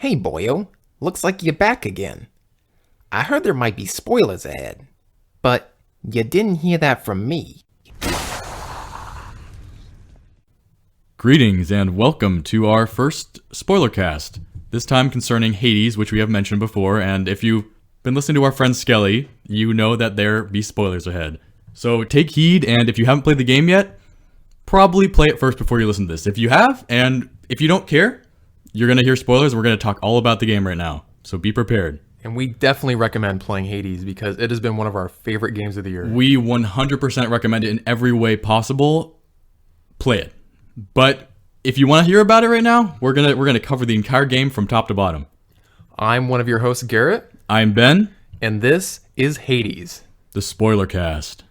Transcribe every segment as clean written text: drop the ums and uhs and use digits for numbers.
Hey, boyo. Looks like you're back again. I heard there might be spoilers ahead, but you didn't hear that from me. Greetings and welcome to our first Spoilercast, this time concerning Hades, which we have mentioned before, and if you've been listening to our friend Skelly, you know that there be spoilers ahead. So take heed, and if you haven't played the game yet, probably play it first before you listen to this. If you have, and if you don't care, you're going to hear spoilers. We're going to talk all about the game right now, so be prepared. And we definitely recommend playing Hades because it has been one of our favorite games of the year. We 100% recommend it in every way possible. Play it. But if you want to hear about it right now, we're gonna cover the entire game from top to bottom. I'm one of your hosts, Garrett. I'm Ben. And this is Hades. The Spoilercast.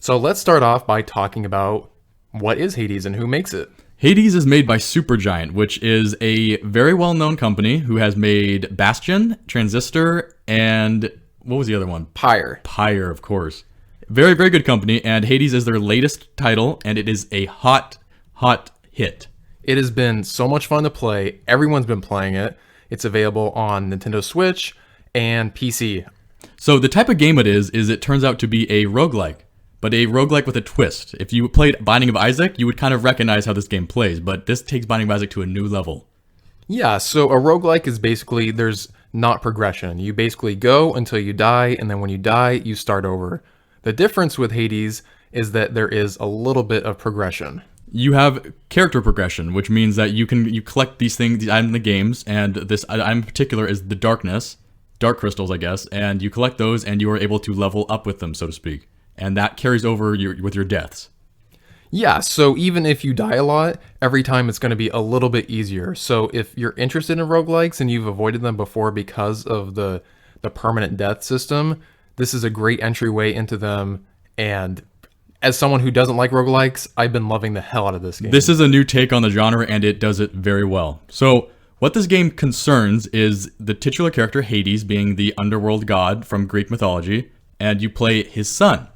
So let's start off by talking about what is Hades and who makes it. Hades is made by SuperGiant, which is a very well-known company who has made Bastion, Transistor, and what was the other one? Pyre. Pyre, of course. Very, very good company, and Hades is their latest title, and it is a hot hit. It has been so much fun to play. Everyone's been playing it. It's available on Nintendo Switch and PC. So the type of game it is it turns out to be a roguelike, but a roguelike with a twist. If you played Binding of Isaac, you would kind of recognize how this game plays, but this takes Binding of Isaac to a new level. Yeah, so a roguelike is basically, there's not progression. You basically go until you die, and then when you die, you start over. The difference with Hades is that there is a little bit of progression. You have character progression, which means that you collect these things, these items in the games, and this item in particular is the dark crystals, I guess, and you collect those and you are able to level up with them, so to speak. And that carries over with your deaths. Yeah, so even if you die a lot, every time it's going to be a little bit easier. So if you're interested in roguelikes and you've avoided them before because of the permanent death system, this is a great entryway into them. And as someone who doesn't like roguelikes, I've been loving the hell out of this game. This is a new take on the genre, and it does it very well. So what this game concerns is the titular character Hades being the underworld god from Greek mythology, and you play his son,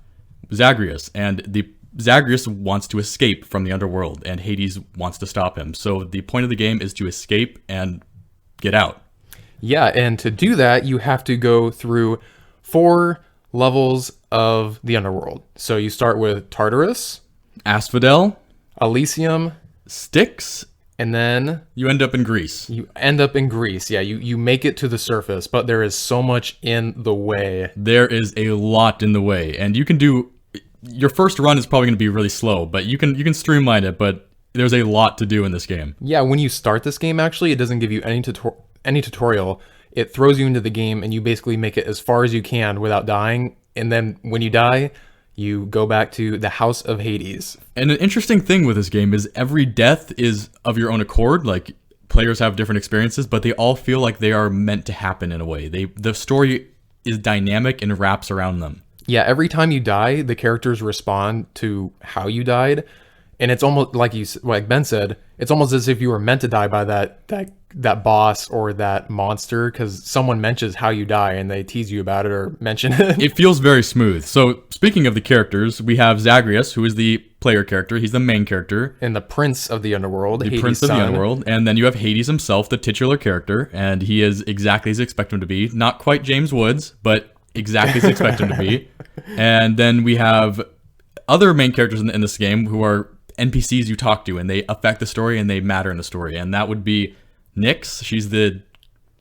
Zagreus, and Zagreus wants to escape from the underworld, and Hades wants to stop him. So the point of the game is to escape and get out. Yeah, and to do that, you have to go through 4 levels of the underworld. So you start with Tartarus, Asphodel, Elysium, Styx, and then you end up in Greece. You end up in Greece. Yeah, you make it to the surface, but there is so much in the way. There is a lot in the way, and you can do... Your first run is probably going to be really slow, but you can streamline it, but there's a lot to do in this game. Yeah, when you start this game, actually, it doesn't give you any tutorial. It throws you into the game, and you basically make it as far as you can without dying, and then when you die, you go back to the House of Hades. And an interesting thing with this game is every death is of your own accord. Like, players have different experiences, but they all feel like they are meant to happen in a way. The story is dynamic and wraps around them. Yeah, every time you die, the characters respond to how you died, and it's almost like Ben said, it's almost as if you were meant to die by that boss or that monster, because someone mentions how you die and they tease you about it or mention it. It feels very smooth. So speaking of the characters, we have Zagreus, who is the player character. He's the main character. And the Prince of the Underworld. The Prince of the Underworld. And then you have Hades himself, the titular character, and he is exactly as you expect him to be. Not quite James Woods, but exactly as you expect him to be. And then we have other main characters in this game who are NPCs you talk to, and they affect the story and they matter in the story. And that would be Nyx. She's the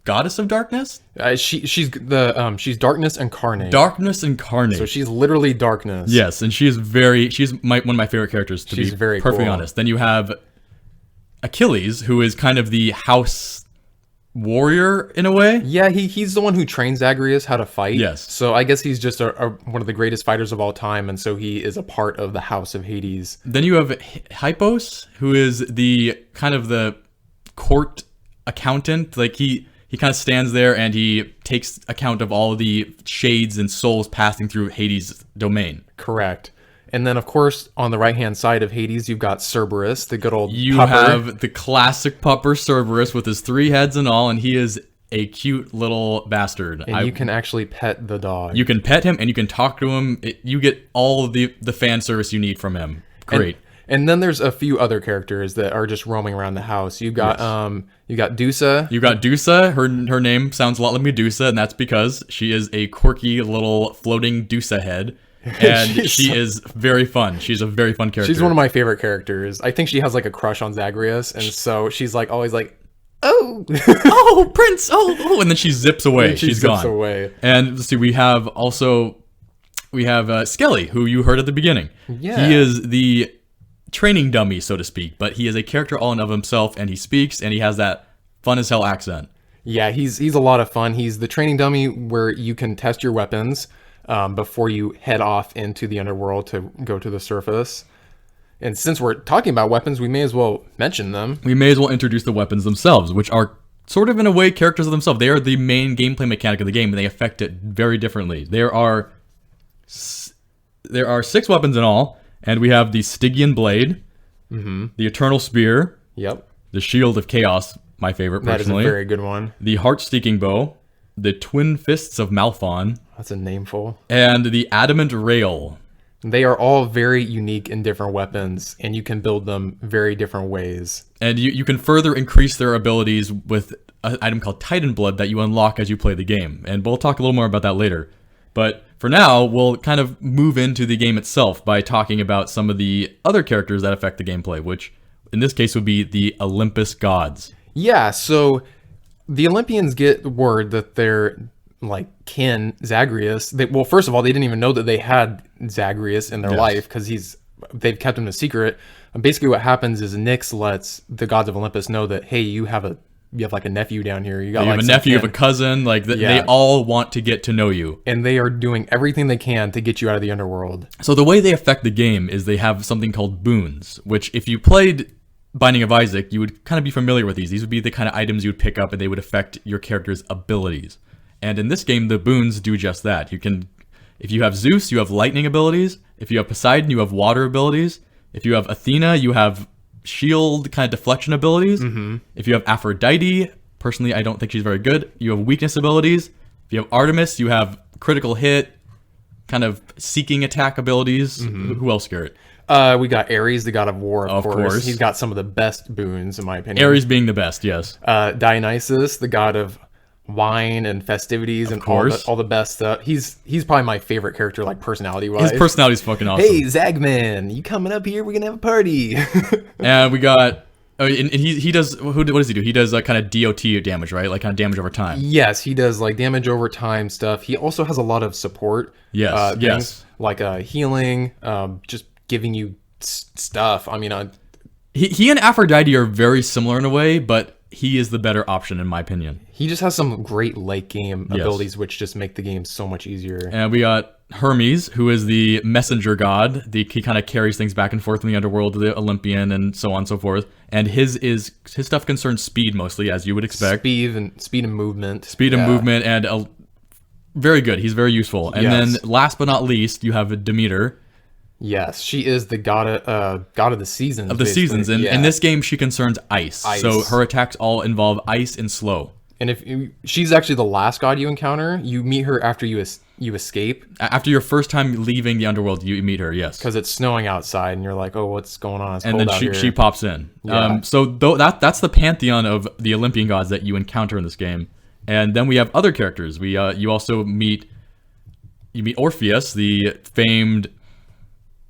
goddess of darkness. She's darkness incarnate. Darkness incarnate. So she's literally darkness. Yes, and she's one of my favorite characters. She's very perfectly cool. honest. Then you have Achilles, who is kind of the house warrior in a way. Yeah, he's the one who trains Zagreus how to fight. Yes. So I guess he's just one of the greatest fighters of all time, and so he is a part of the House of Hades. Then you have Hypos, who is the kind of the court accountant. Like he kind of stands there and he takes account of all the shades and souls passing through Hades' domain. Correct. And then, of course, on the right-hand side of Hades, you've got Cerberus, the good old You pupper. have the classic pupper Cerberus with his 3 heads and all, and he is a cute little bastard. And you can actually pet the dog. You can pet him and you can talk to him. You get all of the fan service you need from him. Great. And then there's a few other characters that are just roaming around the house. You got Dusa. You got Dusa. Her name sounds a lot like Medusa, and that's because she is a quirky little floating Dusa head. And she is very fun. She's a very fun character. She's one of my favorite characters. I think she has like a crush on Zagreus, and so she's like always like, oh, oh, Prince, oh, and then she zips away. She's gone. Away. And let's see, we have Skelly, who you heard at the beginning. Yeah. He is the training dummy, so to speak, but he is a character all in of himself, and he speaks, and he has that fun as hell accent. Yeah, he's a lot of fun. He's the training dummy where you can test your weapons before you head off into the underworld to go to the surface. And since we're talking about weapons, we may as well mention them. We may as well introduce the weapons themselves, which are sort of in a way characters of themselves. They are the main gameplay mechanic of the game, and they affect it very differently. There are 6 weapons in all, and we have the Stygian Blade, the Eternal Spear, the Shield of Chaos, my favorite personally. That is a very good one. The Heart-Seeking Bow, the Twin Fists of Malphon. That's a nameful. And the Adamant Rail. They are all very unique and different weapons, and you can build them very different ways. And you can further increase their abilities with an item called Titan Blood that you unlock as you play the game. And we'll talk a little more about that later. But for now, we'll kind of move into the game itself by talking about some of the other characters that affect the gameplay, which in this case would be the Olympus gods. Yeah, so the Olympians get word that their like kin Zagreus. Well, first of all, they didn't even know that they had Zagreus in their life because they've kept him a secret. And basically, what happens is Nyx lets the gods of Olympus know that, hey, you have like a nephew down here. You have a nephew, you have a cousin. Like they all want to get to know you, and they are doing everything they can to get you out of the underworld. So the way they affect the game is they have something called boons, which if you played Binding of Isaac, you would kind of be familiar with these. These would be the kind of items you would pick up, and they would affect your character's abilities. And in this game, the boons do just that. If you have Zeus, you have lightning abilities. If you have Poseidon, you have water abilities. If you have Athena, you have shield kind of deflection abilities. If you have Aphrodite, personally, I don't think she's very good. You have weakness abilities. If you have Artemis, you have critical hit, kind of seeking attack abilities. Who else, Garrett? We got Ares, the god of war, of course. He's got some of the best boons, in my opinion. Ares being the best, yes. Dionysus, the god of wine and festivities, and all the best stuff. He's probably my favorite character, like personality-wise. His personality's fucking awesome. Hey, Zagman, you coming up here? We're gonna have a party. And we got... Oh, and he does... What does he do? He does kind of DOT damage, right? Like kind of damage over time. Yes, he does like damage over time stuff. He also has a lot of support. Yes. Like healing, just giving you stuff. I mean, he and Aphrodite are very similar in a way, but he is the better option in my opinion. He just has some great late game abilities, which just make the game so much easier. And we got Hermes, who is the messenger god. He kind of carries things back and forth from the underworld to the Olympian and so on and so forth. And his stuff concerns speed mostly, as you would expect. Speed and movement. Speed and movement, and very good. He's very useful. And then last but not least, you have Demeter. Yes, she is the god of the seasons. Of the seasons. And in this game, she concerns ice. So her attacks all involve ice and slow. And she's actually the last god you encounter. You meet her after you escape. After your first time leaving the underworld, you meet her, yes. Because it's snowing outside, and you're like, oh, what's going on? It's cold out here. She pops in. Yeah. So that's the pantheon of the Olympian gods that you encounter in this game. And then we have other characters. You also meet Orpheus, the famed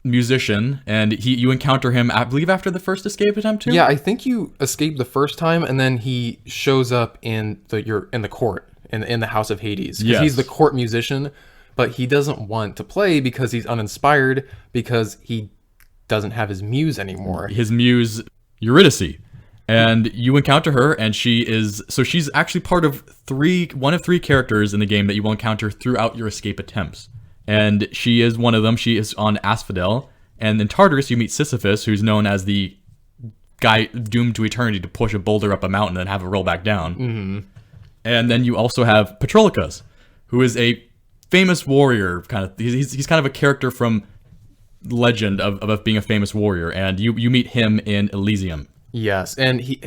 musician, and you encounter him, I believe, after the first escape attempt too. Yeah, I think you escape the first time, and then he shows up in the court in the House of Hades. Because he's the court musician, but he doesn't want to play because he's uninspired, because he doesn't have his muse anymore. His muse, Eurydice. And you encounter her, and she's actually one of 3 characters in the game that you will encounter throughout your escape attempts. And she is one of them. She is on Asphodel. And in Tartarus, you meet Sisyphus, who's known as the guy doomed to eternity to push a boulder up a mountain and have it roll back down. And then you also have Patroclus, who is a famous warrior. He's kind of a character from legend of being a famous warrior. And you meet him in Elysium. Yes, and he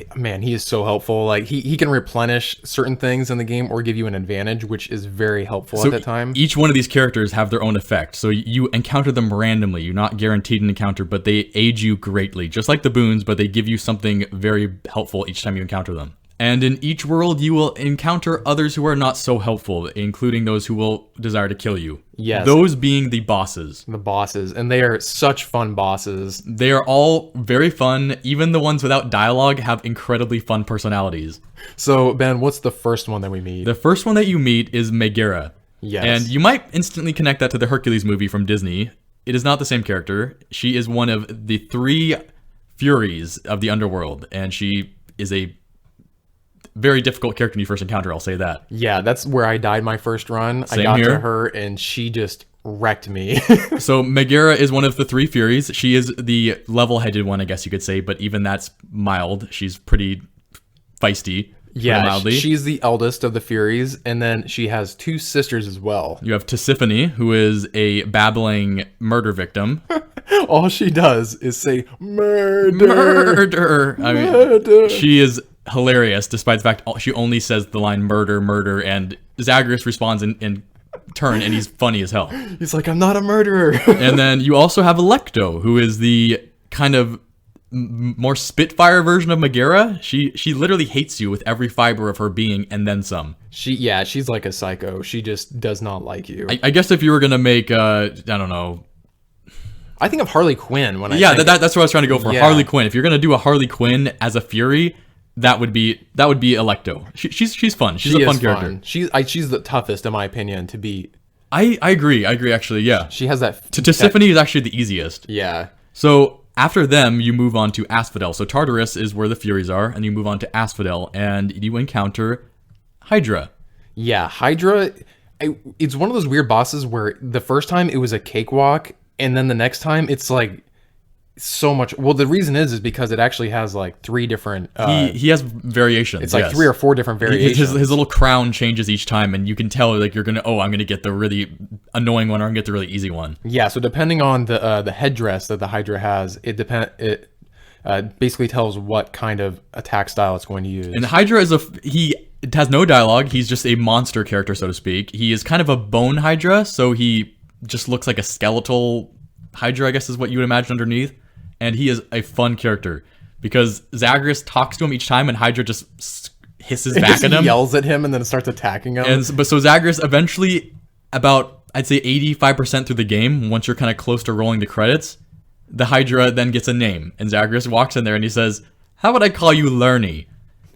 is so helpful. Like he can replenish certain things in the game or give you an advantage, which is very helpful at that time. Each one of these characters have their own effect. So you encounter them randomly. You're not guaranteed an encounter, but they aid you greatly. Just like the boons, but they give you something very helpful each time you encounter them. And in each world, you will encounter others who are not so helpful, including those who will desire to kill you. Yes. Those being the bosses. The bosses, and they are such fun bosses. They are all very fun. Even the ones without dialogue have incredibly fun personalities. So, Ben, what's the first one that we meet? The first one that you meet is Megara. Yes. And you might instantly connect that to the Hercules movie from Disney. It is not the same character. She is one of the 3 Furies of the Underworld, and she is a very difficult character when you first encounter her, I'll say that. Yeah, that's where I died my first run. Same I got here. to her, and she just wrecked me. So Megara is one of the 3 Furies. She is the level-headed one, I guess you could say, but even that's mild. She's pretty feisty. Yeah, mildly. she's the eldest of the Furies, and then she has 2 sisters as well. You have Tisiphone, who is a babbling murder victim. All she does is say, murder. Murder! I mean, Murder. she is hilarious, despite the fact she only says the line murder, murder, and Zagreus responds in turn, and he's funny as hell. He's like, I'm not a murderer. And then you also have Electo, who is the kind of more Spitfire version of Megara. She literally hates you with every fiber of her being, and then some. She's like a psycho. She just does not like you. I guess if you were gonna make, I don't know. I think of Harley Quinn when I Yeah, think that's what I was trying to go for. Yeah. Harley Quinn. If you're gonna do a Harley Quinn as a Fury, that would be Electo. She's fun. She's a fun character. She's the toughest in my opinion to beat. I agree actually. Yeah. She has that. Tisiphone is actually the easiest. Yeah. So after them, you move on to Asphodel. So Tartarus is where the Furies are, and you move on to Asphodel, and you encounter Hydra. Yeah, Hydra. It's one of those weird bosses where the first time it was a cakewalk, and then the next time it's like so much. Well, the reason is because it actually has like 3 different. He has variations. It's like yes. 3 or 4 different variations. His little crown changes each time, and you can tell like I'm gonna get the really annoying one, or I'm gonna get the really easy one. Yeah, so depending on the headdress that the Hydra has, it basically tells what kind of attack style it's going to use. And Hydra it has no dialogue. He's just a monster character, so to speak. He is kind of a bone Hydra, so he just looks like a skeletal Hydra, I guess is what you would imagine underneath. And he is a fun character because Zagreus talks to him each time, and Hydra just hisses back at him, yells at him, and then starts attacking him. But so Zagreus eventually, about I'd say 85% through the game, once you're kind of close to rolling the credits, the Hydra then gets a name, and Zagreus walks in there and he says, "How would I call you, Lerny?"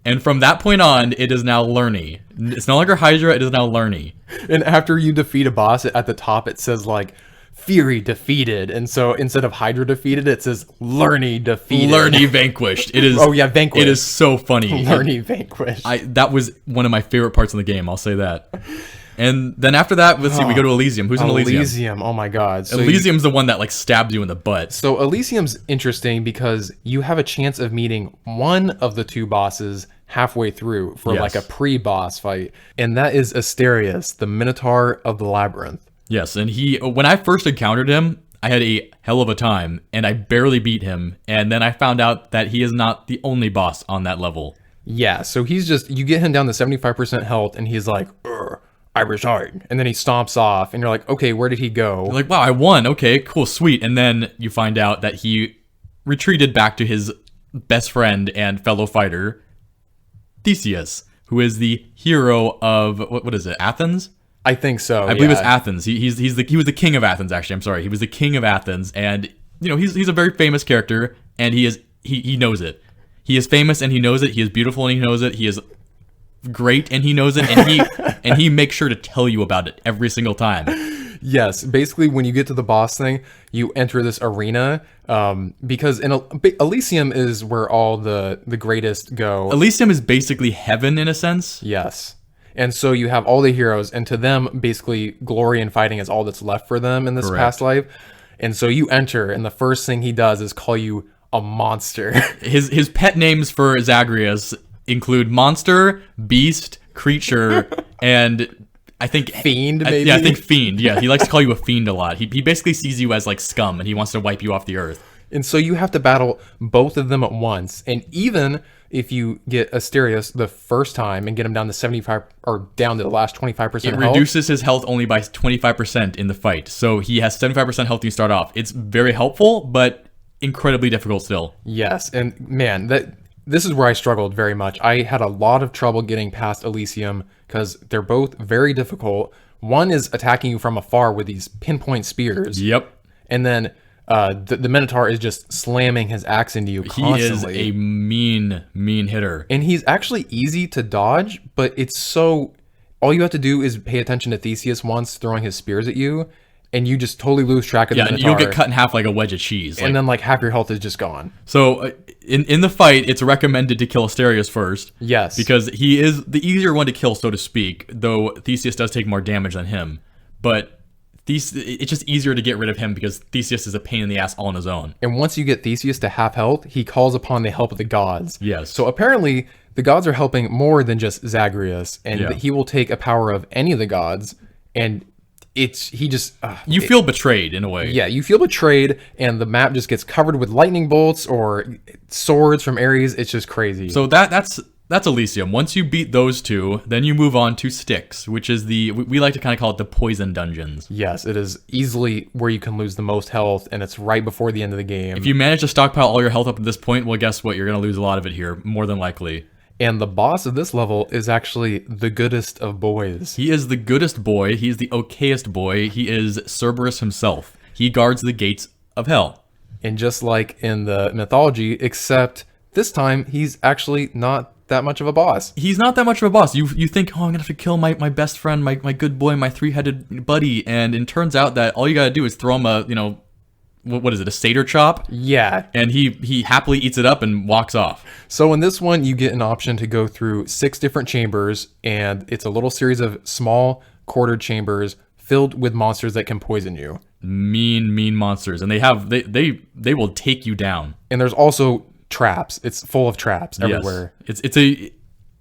And from that point on, it is now Lerny. It's no longer Hydra; it is now Lerny. And after you defeat a boss, at the top it says like Fury defeated, and so instead of Hydra defeated, it says Lerny defeated. Lerny vanquished. It is. Oh yeah, vanquished. It is so funny. Lerny vanquished. That was one of my favorite parts of the game. I'll say that. And then after that, let's see. We go to Elysium. Who's in Elysium? Elysium. Oh my god. So Elysium's the one that like stabs you in the butt. So Elysium's interesting because you have a chance of meeting one of the 2 bosses halfway through for Yes. like a pre-boss fight, and that is Asterius, the Minotaur of the Labyrinth. Yes, and when I first encountered him, I had a hell of a time, and I barely beat him. And then I found out that he is not the only boss on that level. Yeah, so you get him down to 75% health, and he's like, I reside. And then he stomps off, and you're like, okay, where did he go? You're like, wow, I won. Okay, cool, sweet. And then you find out that he retreated back to his best friend and fellow fighter, Theseus, who is the hero of, what is it, Athens? I think so. I believe it's Athens. He was the king of Athens. Actually, I'm sorry. He was the king of Athens, and he's a very famous character, and he knows it. He is famous and he knows it. He is beautiful and he knows it. He is great and he knows it, and he makes sure to tell you about it every single time. Yes, basically when you get to the boss thing, you enter this arena because Elysium is where all the greatest go. Elysium is basically heaven in a sense. Yes. And so you have all the heroes, and to them, basically, glory and fighting is all that's left for them in this past life. And so you enter, and the first thing he does is call you a monster. His pet names for Zagreus include monster, beast, creature, and I think Fiend, maybe? Yeah, I think fiend. Yeah, he likes to call you a fiend a lot. He basically sees you as like scum, and he wants to wipe you off the earth. And so you have to battle both of them at once. And even if you get Asterius the first time and get him down to 75 or down to the last 25% It health, reduces his health only by 25% in the fight. So he has 75% health when you start off. It's very helpful, but incredibly difficult still. yes. And man, this is where I struggled very much. I had a lot of trouble getting past Elysium because they're both very difficult. One is attacking you from afar with these pinpoint spears. Yep. And then the Minotaur is just slamming his axe into you constantly. He is a mean hitter. And he's actually easy to dodge, but it's so... All you have to do is pay attention to Theseus once throwing his spears at you, and you just totally lose track of the Minotaur. You'll get cut in half like a wedge of cheese. And then like half your health is just gone. So in the fight, it's recommended to kill Asterius first. Yes. Because he is the easier one to kill, so to speak, though Theseus does take more damage than him. But it's just easier to get rid of him because Theseus is a pain in the ass all on his own. And once you get Theseus to half health, he calls upon the help of the gods. Yes. So apparently, the gods are helping more than just Zagreus, and he will take a power of any of the gods, and you feel betrayed in a way. Yeah, you feel betrayed, and the map just gets covered with lightning bolts or swords from Ares. It's just crazy. So that's Elysium. Once you beat those two, then you move on to Styx, which is we like to kind of call it the poison dungeons. Yes, it is easily where you can lose the most health, and it's right before the end of the game. If you manage to stockpile all your health up at this point, well, guess what? You're going to lose a lot of it here, more than likely. And the boss of this level is actually the goodest of boys. He is the goodest boy. He's the okayest boy. He is Cerberus himself. He guards the gates of hell. And just like in the mythology, except this time he's actually not that much of a boss. He's not that much of a boss. You think, oh, I'm gonna have to kill my best friend, my good boy, my three-headed buddy, and it turns out that all you gotta do is throw him a, what is it, a satyr chop? Yeah. And he happily eats it up and walks off. So in this one, you get an option to go through 6 different chambers, and it's a little series of small quartered chambers filled with monsters that can poison you. Mean monsters, and they will take you down. And there's also traps. It's full of traps everywhere. Yes.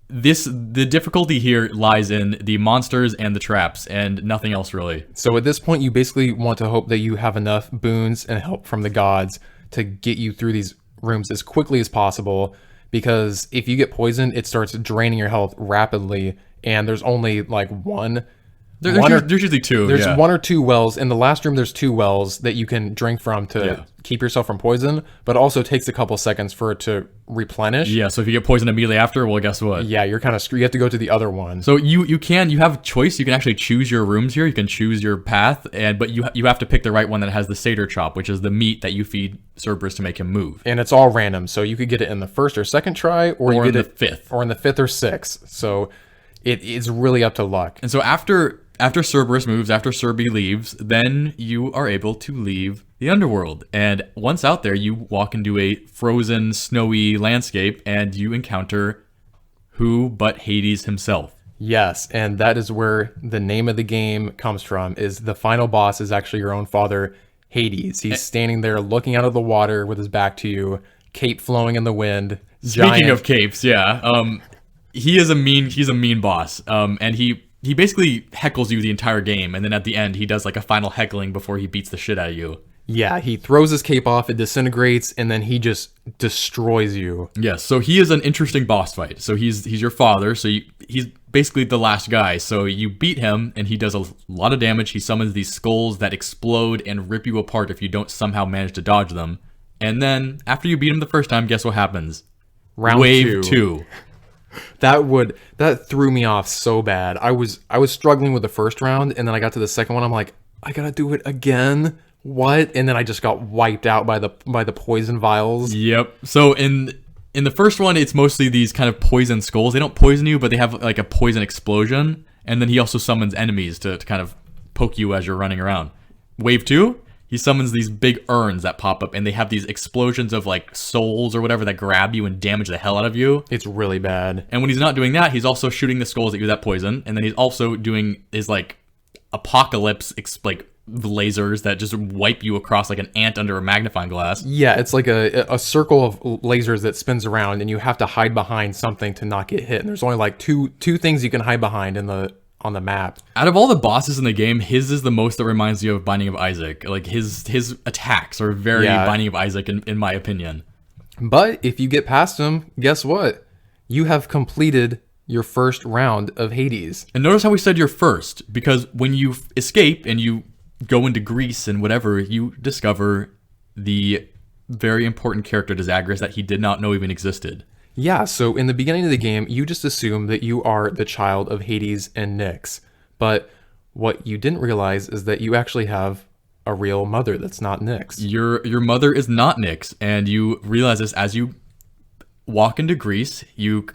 The difficulty here lies in the monsters and the traps and nothing else really. So at this point, you basically want to hope that you have enough boons and help from the gods to get you through these rooms as quickly as possible, because if you get poisoned, it starts draining your health rapidly, and there's only like There's usually 2. There's 1 or 2 wells. In the last room, there's 2 wells that you can drink from to keep yourself from poison, but it also takes a couple seconds for it to replenish. Yeah, so if you get poisoned immediately after, well, guess what? Yeah, you're kind of screwed. You have to go to the other one. So you have a choice. You can actually choose your rooms here. You can choose your path, but you have to pick the right one that has the satyr chop, which is the meat that you feed Cerberus to make him move. And it's all random, so you could get it in the first or second try, or you get in the fifth. Or in the 5th or 6th. So it is really up to luck. And so after Cerberus moves, after Cerby leaves, then you are able to leave the Underworld. And once out there, you walk into a frozen, snowy landscape, and you encounter who but Hades himself. Yes, and that is where the name of the game comes from, is the final boss is actually your own father, Hades. He's standing there looking out of the water with his back to you, cape flowing in the wind. Speaking of capes, he's a mean boss. And he basically heckles you the entire game, and then at the end, he does like a final heckling before he beats the shit out of you. Yeah, he throws his cape off, it disintegrates, and then he just destroys you. Yes, so he is an interesting boss fight. So he's your father, so he's basically the last guy. So you beat him, and he does a lot of damage. He summons these skulls that explode and rip you apart if you don't somehow manage to dodge them. And then, after you beat him the first time, guess what happens? Wave 2. That threw me off so bad. I was struggling with the first round, and then I got to the second one. I'm like, I gotta do it again. What? And then I just got wiped out by the poison vials. Yep. So in the first one, it's mostly these kind of poison skulls. They don't poison you, but they have like a poison explosion. And then he also summons enemies to kind of poke you as you're running around. Wave 2, he summons these big urns that pop up, and they have these explosions of like souls or whatever that grab you and damage the hell out of you. It's really bad. And when he's not doing that, he's also shooting the skulls at you that poison. And then he's also doing his like apocalypse lasers that just wipe you across like an ant under a magnifying glass. Yeah, it's like a circle of lasers that spins around, and you have to hide behind something to not get hit. And there's only like two things you can hide behind in the on the map. Out of all the bosses in the game, his is the most that reminds you of Binding of Isaac. Like his attacks are very Binding of Isaac in my opinion. But if you get past him, guess what? You have completed your first round of Hades. And notice how we said you're first, because when you escape and you go into Greece and whatever, you discover the very important character to Zagreus that he did not know even existed. Yeah, so in the beginning of the game, you just assume that you are the child of Hades and Nyx. But what you didn't realize is that you actually have a real mother that's not Nyx. Your mother is not Nyx, and you realize this as you walk into Greece, you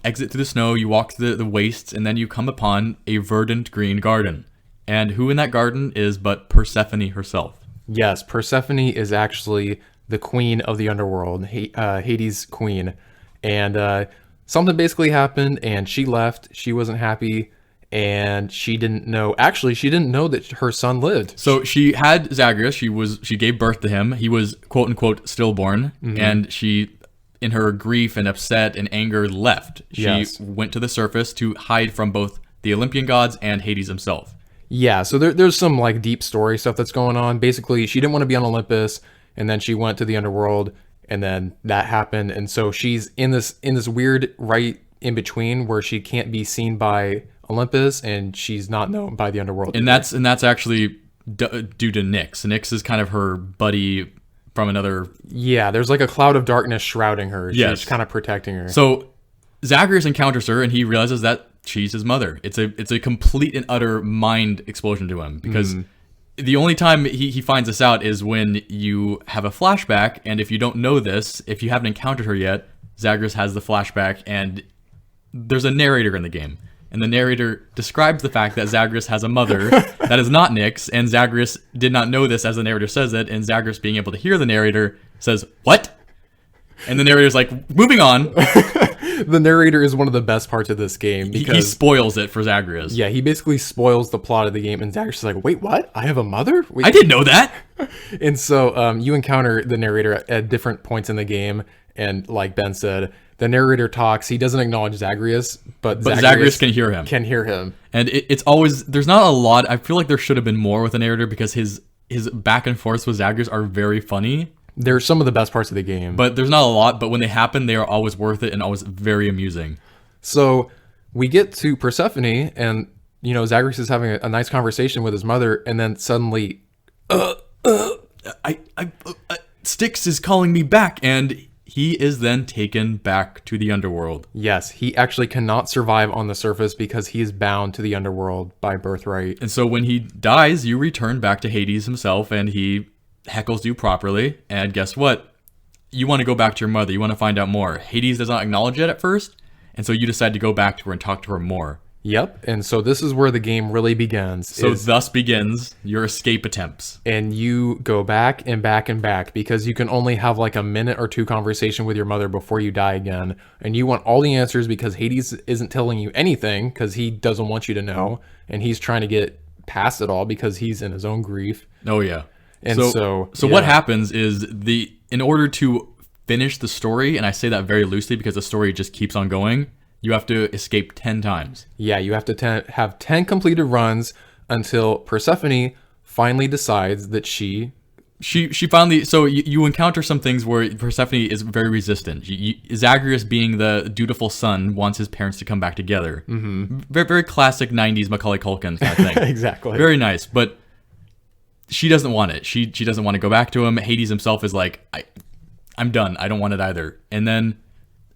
exit through the snow, you walk through the wastes, and then you come upon a verdant green garden. And who in that garden is but Persephone herself? Yes, Persephone is actually the queen of the Underworld, Hades' queen. And something basically happened, and she left. She wasn't happy, and she didn't know. Actually, she didn't know that her son lived. So she had Zagreus. She gave birth to him. He was quote unquote stillborn, and she, in her grief and upset and anger, left. She went to the surface to hide from both the Olympian gods and Hades himself. Yeah, so there's some like deep story stuff that's going on. Basically, she didn't want to be on Olympus, and then she went to the Underworld. And then that happened, and so she's in this weird right in between where she can't be seen by Olympus, and she's not known by the Underworld. And that's actually due to Nyx. Nyx is kind of her buddy from another. Yeah, there's like a cloud of darkness shrouding her. Yes. She's kind of protecting her. So Zagreus encounters her, and he realizes that she's his mother. It's a complete and utter mind explosion to him because. The only time he finds this out is when you have a flashback, and if you don't know this, if you haven't encountered her yet, Zagreus has the flashback, and there's a narrator in the game. And the narrator describes the fact that Zagreus has a mother that is not Nyx, and Zagreus did not know this as the narrator says it, and Zagreus, being able to hear the narrator, says, "What?" And the narrator's like, moving on. The narrator is one of the best parts of this game because he spoils it for Zagreus. Yeah, he basically spoils the plot of the game, and Zagreus is like, "Wait, what? I have a mother? Wait." I didn't know that. And so you encounter the narrator at different points in the game, and like Ben said, the narrator talks. He doesn't acknowledge Zagreus, but Zagreus can hear him. Can hear him, and it's always there's not a lot. I feel like there should have been more with the narrator because his back and forths with Zagreus are very funny. They're some of the best parts of the game. But there's not a lot, but when they happen, they are always worth it and always very amusing. So we get to Persephone, and, Zagreus is having a nice conversation with his mother, and then suddenly, Styx is calling me back, and he is then taken back to the Underworld. Yes, he actually cannot survive on the surface because he is bound to the Underworld by birthright. And so when he dies, you return back to Hades himself, and he heckles you properly, and guess what? You want to go back to your mother. You want to find out more. Hades does not acknowledge it at first, and so you decide to go back to her and talk to her more. Yep, and so this is where the game really begins. So thus begins your escape attempts. And you go back and back and back because you can only have like a minute or two conversation with your mother before you die again. And you want all the answers because Hades isn't telling you anything because he doesn't want you to know. And he's trying to get past it all because he's in his own grief. Oh, yeah. And so what happens is in order to finish the story, and I say that very loosely because the story just keeps on going, you have to escape 10 times. Yeah, you have to have 10 completed runs until Persephone finally decides that she finally, so you encounter some things where Persephone is very resistant. Zagreus, being the dutiful son, wants his parents to come back together. Mm-hmm. Very, very classic 90s Macaulay Culkin kind of thing. Exactly. Very nice, but she doesn't want it. She doesn't want to go back to him. Hades himself is like, I'm done. I don't want it either. And then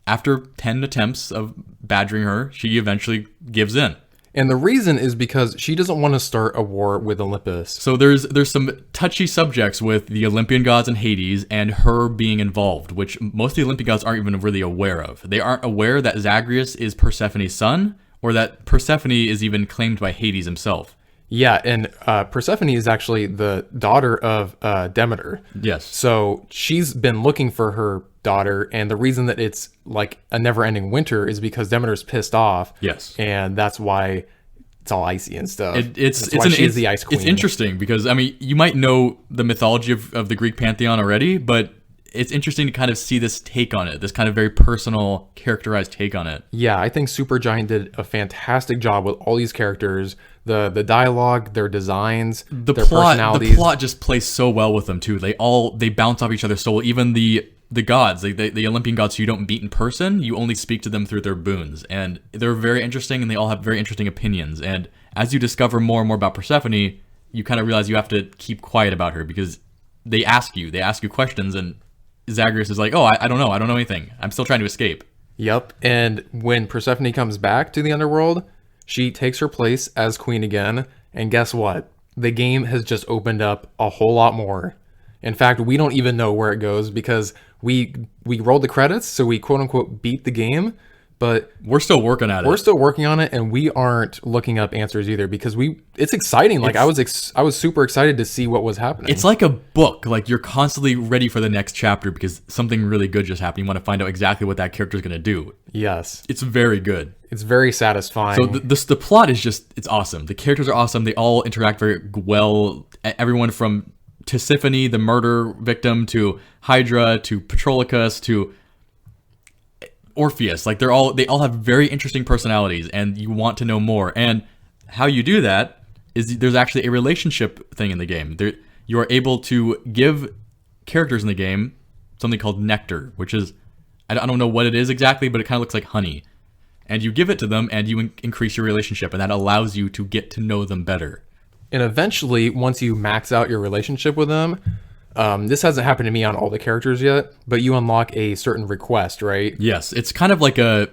after 10 attempts of badgering her, she eventually gives in. And the reason is because she doesn't want to start a war with Olympus. So there's some touchy subjects with the Olympian gods and Hades and her being involved, which most of the Olympian gods aren't even really aware of. They aren't aware that Zagreus is Persephone's son, or that Persephone is even claimed by Hades himself. Yeah, and Persephone is actually the daughter of Demeter. Yes. So she's been looking for her daughter, and the reason that it's like a never-ending winter is because Demeter's pissed off. Yes. And that's why it's all icy and stuff. She's the ice queen. It's interesting because, I mean, you might know the mythology of the Greek pantheon already, but it's interesting to kind of see this take on it, this kind of very personal, characterized take on it. Yeah, I think SuperGiant did a fantastic job with all these characters, the dialogue, their designs, their personalities. The plot just plays so well with them too. They bounce off each other so well. Even the gods, the Olympian gods who you don't meet in person, you only speak to them through their boons, and they're very interesting, and they all have very interesting opinions. And as you discover more and more about Persephone, you kind of realize you have to keep quiet about her because they ask you questions, and Zagreus is like, oh, I don't know anything. I'm still trying to escape. Yep. And when Persephone comes back to the Underworld, she takes her place as queen again. And guess what? The game has just opened up a whole lot more. In fact, we don't even know where it goes because we rolled the credits, so we quote unquote beat the game. But we're still working at it. We're still working on it, and we aren't looking up answers either because it's exciting. Like I was super excited to see what was happening. It's like a book. Like you're constantly ready for the next chapter because something really good just happened. You want to find out exactly what that character is going to do. Yes. It's very good. It's very satisfying. So the plot is just, it's awesome. The characters are awesome. They all interact very well. Everyone from Tisiphone, the murder victim, to Hydra, to Patroclus, to Orpheus, like they all have very interesting personalities, and you want to know more. And how you do that is there's actually a relationship thing in the game. You are able to give characters in the game something called nectar, which is, I don't know what it is exactly, but it kind of looks like honey. And you give it to them, and you increase your relationship, and that allows you to get to know them better. And eventually, once you max out your relationship with them, this hasn't happened to me on all the characters yet, but you unlock a certain request, right? Yes, it's kind of like a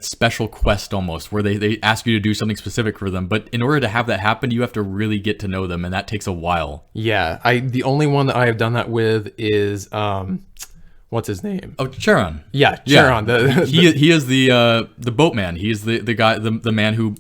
special quest almost, where they ask you to do something specific for them. But in order to have that happen, you have to really get to know them, and that takes a while. Yeah, the only one that I have done that with is what's his name? Oh, Charon. Yeah, Charon. Yeah. He is the boatman. He is the guy, the man who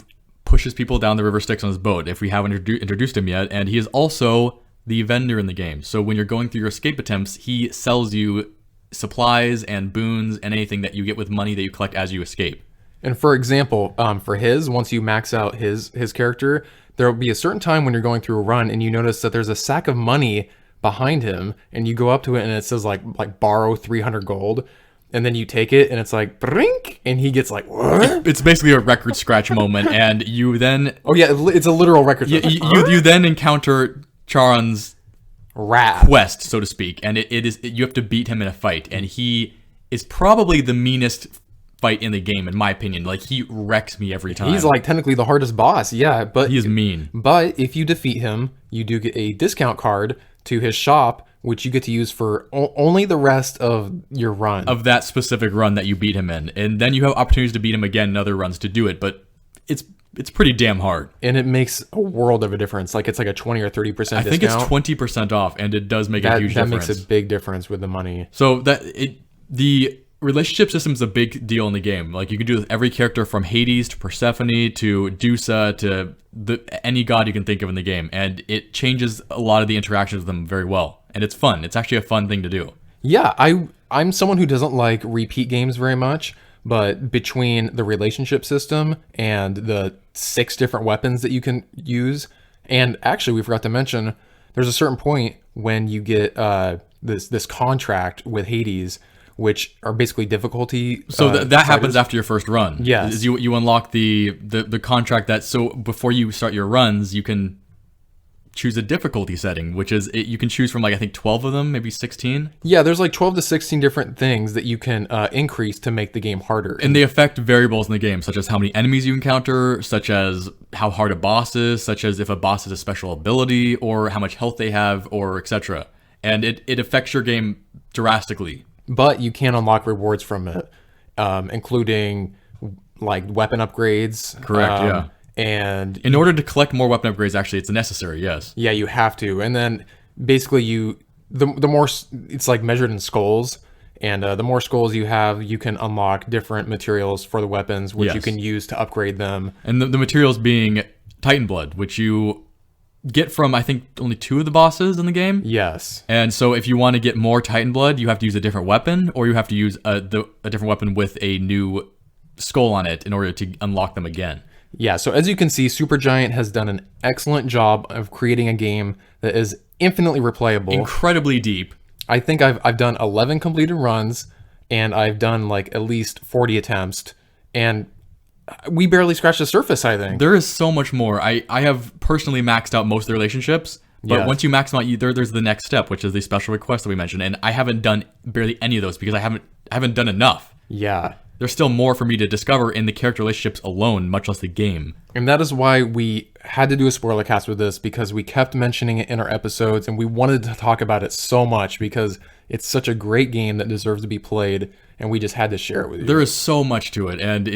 pushes people down the river Styx on his boat, if we haven't introduced him yet. And he is also the vendor in the game. So when you're going through your escape attempts, he sells you supplies and boons and anything that you get with money that you collect as you escape. And for example, for once you max out his character, there will be a certain time when you're going through a run and you notice that there's a sack of money behind him, and you go up to it and it says like borrow 300 gold. And then you take it, and it's like, brink, and he gets like, what? It's basically a record scratch moment, and you then... Oh, yeah, it's a literal record scratch. You then encounter Charon's rap quest, so to speak, and you have to beat him in a fight, and he is probably the meanest fight in the game, in my opinion. Like, he wrecks me every time. He's, like, technically the hardest boss, yeah, but... He is mean. But if you defeat him, you do get a discount card to his shop, which you get to use for only the rest of your run. Of that specific run that you beat him in. And then you have opportunities to beat him again in other runs to do it, but it's pretty damn hard. And it makes a world of a difference. Like, it's like a 20 or 30% discount. I think it's 20% off, and it does make a huge difference. That makes a big difference with the money. So the relationship system is a big deal in the game. Like, you can do it with every character from Hades to Persephone to Dusa to any god you can think of in the game, and it changes a lot of the interactions with them very well. And it's fun. It's actually a fun thing to do. Yeah, I'm someone who doesn't like repeat games very much, but between the relationship system and the 6 different weapons that you can use, and actually we forgot to mention, there's a certain point when you get this contract with Hades, which are basically difficulty. So that happens after your first run. Yes. You unlock the contract that, so before you start your runs, you can choose a difficulty setting, which is you can choose from, like, I think 12 of them, maybe 16. Yeah, there's like 12 to 16 different things that you can increase to make the game harder. And they affect variables in the game, such as how many enemies you encounter, such as how hard a boss is, such as if a boss has a special ability, or how much health they have, or etc. And it affects your game drastically. But you can unlock rewards from it, including like weapon upgrades. Correct, yeah. And in order to collect more weapon upgrades, actually, it's necessary, yes. Yeah, you have to. And then basically the more, it's like measured in skulls, and the more skulls you have, you can unlock different materials for the weapons, which you can use to upgrade them. And the materials being Titan Blood, which you get from, I think, only 2 of the bosses in the game. Yes. And so if you want to get more Titan Blood, you have to use a different weapon, or you have to use a different weapon with a new skull on it in order to unlock them again. Yeah, so as you can see, SuperGiant has done an excellent job of creating a game that is infinitely replayable. Incredibly deep. I think I've done 11 completed runs, and I've done like at least 40 attempts, and we barely scratched the surface, I think. There is so much more. I have personally maxed out most of the relationships, but Yeah. once you max them out, there's the next step, which is the special request that we mentioned, and I haven't done barely any of those because I haven't done enough. Yeah. There's still more for me to discover in the character relationships alone, much less the game. And that is why we had to do a spoiler cast with this, because we kept mentioning it in our episodes and we wanted to talk about it so much because it's such a great game that deserves to be played, and we just had to share it with you. There is so much to it, and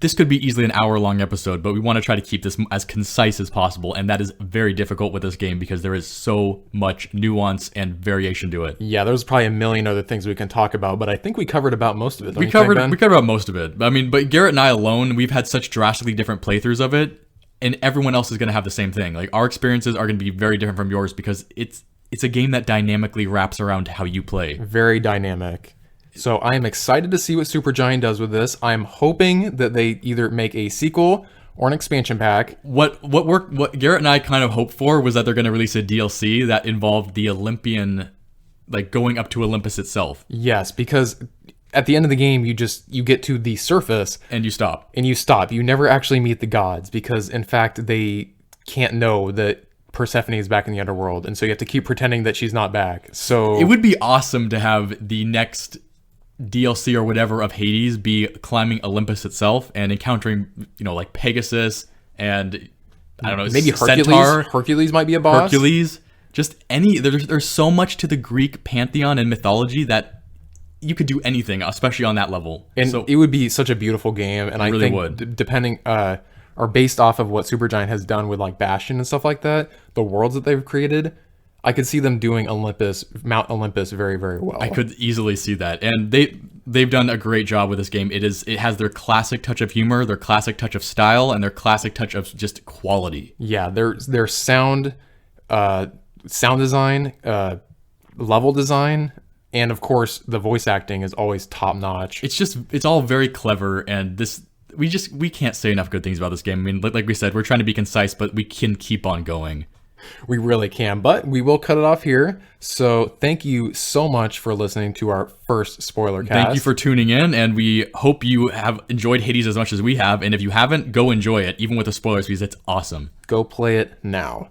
this could be easily an hour-long episode, but we want to try to keep this as concise as possible, and that is very difficult with this game because there is so much nuance and variation to it. Yeah, there's probably a million other things we can talk about, but I think we covered about most of it. Don't We you think, covered Ben? about most of it. I mean, but Garrett and I alone, we've had such drastically different playthroughs of it, and everyone else is going to have the same thing. Like, our experiences are going to be very different from yours because it's a game that dynamically wraps around how you play. Very dynamic. So I am excited to see what SuperGiant does with this. I'm hoping that they either make a sequel or an expansion pack. What Garrett and I kind of hoped for was that they're going to release a DLC that involved the Olympian, like going up to Olympus itself, Yes, because at the end of the game, you get to the surface and you stop. and you stop. You never actually meet the gods because, in fact, they can't know that Persephone is back in the underworld, and so you have to keep pretending that she's not back. So It would be awesome to have the next DLC or whatever of Hades be climbing Olympus itself and encountering, like Pegasus and I don't know, maybe Hercules. Centaur, Hercules might be a boss. Hercules. Just any. There's so much to the Greek pantheon and mythology that you could do anything, especially on that level. And So it would be such a beautiful game. And I really think would. Depending, or based off of what SuperGiant has done with like Bastion and stuff like that, the worlds that they've created, I could see them doing Mount Olympus very, very well. I could easily see that, and they've done a great job with this game. It has their classic touch of humor, their classic touch of style, and their classic touch of just quality. Yeah, their sound design, level design, and of course the voice acting is always top notch. It's all very clever, and we can't say enough good things about this game. I mean, like we said, we're trying to be concise, but we can keep on going. We really can, but we will cut it off here. So thank you so much for listening to our first spoiler cast. Thank you for tuning in, and we hope you have enjoyed Hades as much as we have. And if you haven't, go enjoy it, even with the spoilers, because it's awesome. Go play it now.